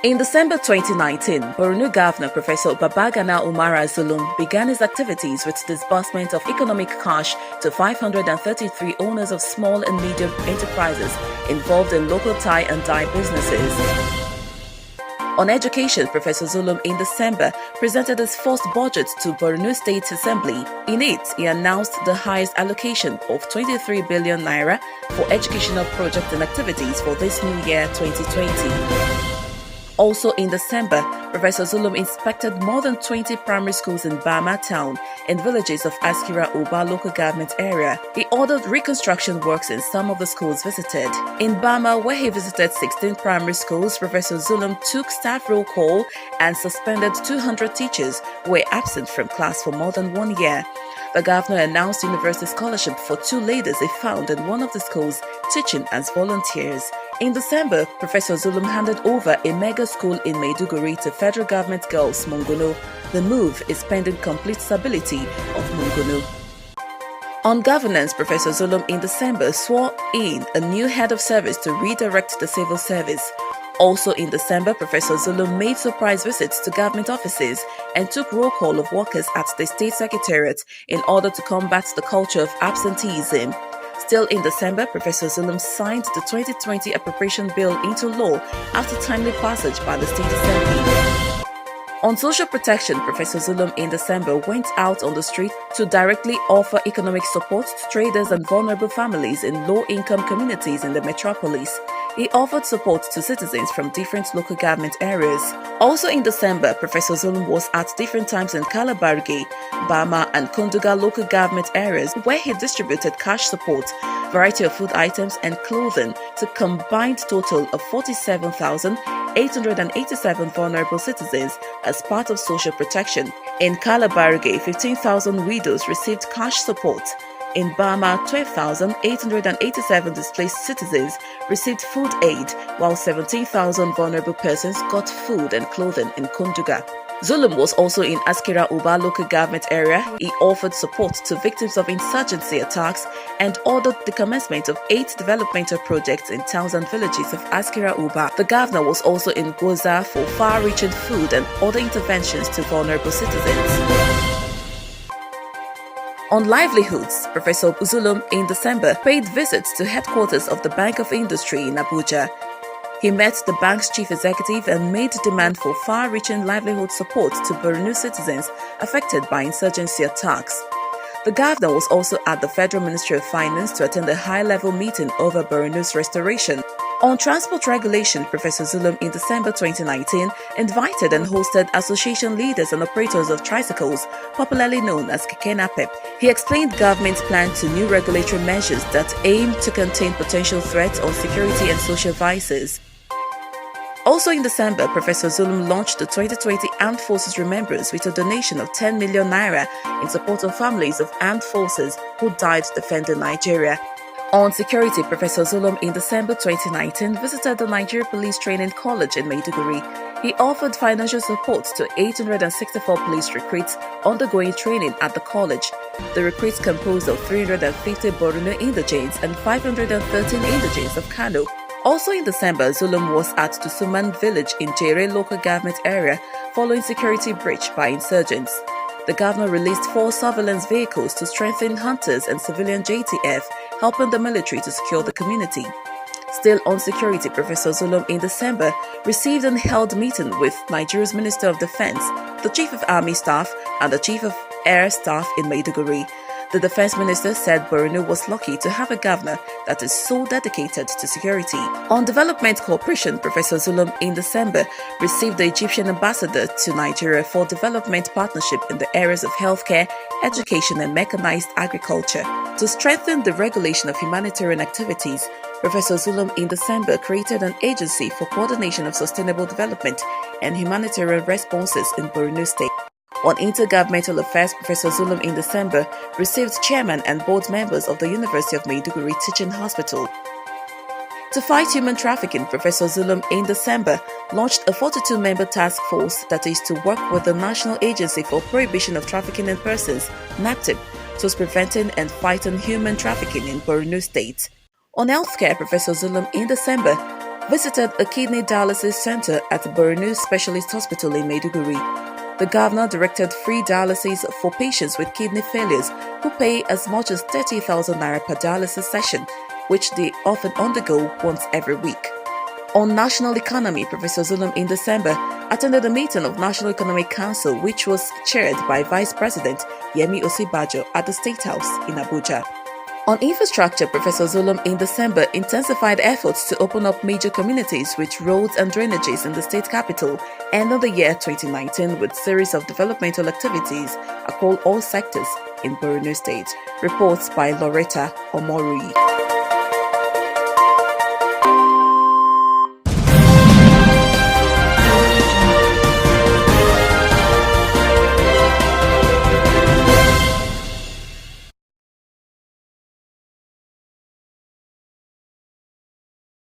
In December 2019, Borno Governor Professor Babagana Umara Zulum began his activities with disbursement of economic cash to 533 owners of small and medium enterprises involved in local tie and dye businesses. On education, Professor Zulum in December presented his first budget to Borno State Assembly. In it, he announced the highest allocation of 23 billion naira for educational projects and activities for this new year 2020. Also in December, Professor Zulum inspected more than 20 primary schools in Bama town and villages of Askira Uba local government area. He ordered reconstruction works in some of the schools visited. In Bama, where he visited 16 primary schools, Professor Zulum took staff roll call and suspended 200 teachers who were absent from class for more than 1 year. The governor announced university scholarship for 2 ladies he found in one of the schools teaching as volunteers. In December, Professor Zulum handed over a mega school in Maiduguri to federal government girls Monguno. The move is pending complete stability of Monguno. On governance, Professor Zulum in December swore in a new head of service to redirect the civil service. Also in December, Professor Zulum made surprise visits to government offices and took roll call of workers at the state secretariat in order to combat the culture of absenteeism. Still in December, Professor Zulum signed the 2020 appropriation bill into law after timely passage by the State Assembly. On social protection, Professor Zulum in December went out on the street to directly offer economic support to traders and vulnerable families in low-income communities in the metropolis. He offered support to citizens from different local government areas. Also in December, Professor Zulum was at different times in Kalabarge, Bama and Kunduga local government areas where he distributed cash support, variety of food items and clothing to a combined total of 47,887 vulnerable citizens as part of social protection. In Kalabarge, 15,000 widows received cash support. In Bama, 12,887 displaced citizens received food aid, while 17,000 vulnerable persons got food and clothing in Kunduga. Zulum was also in Askira Uba local government area. He offered support to victims of insurgency attacks and ordered the commencement of 8 developmental projects in towns and villages of Askira Uba. The governor was also in Goza for far-reaching food and other interventions to vulnerable citizens. On livelihoods, Professor Zulum in December paid visits to headquarters of the Bank of Industry in Abuja. He met the bank's chief executive and made demand for far-reaching livelihood support to Borno citizens affected by insurgency attacks. The governor was also at the Federal Ministry of Finance to attend a high-level meeting over Borno's restoration. On transport regulation, Professor Zulum in December 2019 invited and hosted association leaders and operators of tricycles, popularly known as Keke Napep. He explained government's plan to new regulatory measures that aim to contain potential threats on security and social vices. Also in December, Professor Zulum launched the 2020 Armed Forces Remembrance with a donation of 10 million naira in support of families of armed forces who died defending Nigeria. On security, Professor Zulum in December 2019 visited the Nigeria Police Training College in Maiduguri. He offered financial support to 864 police recruits undergoing training at the college. The recruits composed of 350 Borno indigenes and 513 indigenes of Kano. Also in December, Zulum was at Tusuman village in Jere local government area following security breach by insurgents. The governor released 4 surveillance vehicles to strengthen hunters and civilian JTF, helping the military to secure the community. Still on security, Professor Zulum in December received and held meeting with Nigeria's Minister of Defense, the Chief of Army Staff and the Chief of Air Staff in Maiduguri. The Defense Minister said Borno was lucky to have a governor that is so dedicated to security. On development cooperation, Professor Zulum in December received the Egyptian ambassador to Nigeria for development partnership in the areas of healthcare, education and mechanized agriculture. To strengthen the regulation of humanitarian activities, Professor Zulum in December created an agency for coordination of sustainable development and humanitarian responses in Borno State. On intergovernmental affairs, Professor Zulum in December received chairman and board members of the University of Maiduguri Teaching Hospital. To fight human trafficking, Professor Zulum in December launched a 42-member task force that is to work with the National Agency for Prohibition of Trafficking in Persons, NAPTIP, towards preventing and fighting human trafficking in Borno State. On healthcare, Professor Zulum in December visited a kidney dialysis center at Borno Specialist Hospital in Maiduguri. The governor directed free dialysis for patients with kidney failures who pay as much as 30,000 naira per dialysis session, which they often undergo once every week. On national economy, Professor Zulum in December attended a meeting of National Economic Council, which was chaired by Vice President Yemi Osibajo at the State House in Abuja. On infrastructure, Professor Zulum in December intensified efforts to open up major communities with roads and drainages in the state capital, ending the year 2019 with a series of developmental activities across all sectors in Borno State. Reports by Loretta Omorui.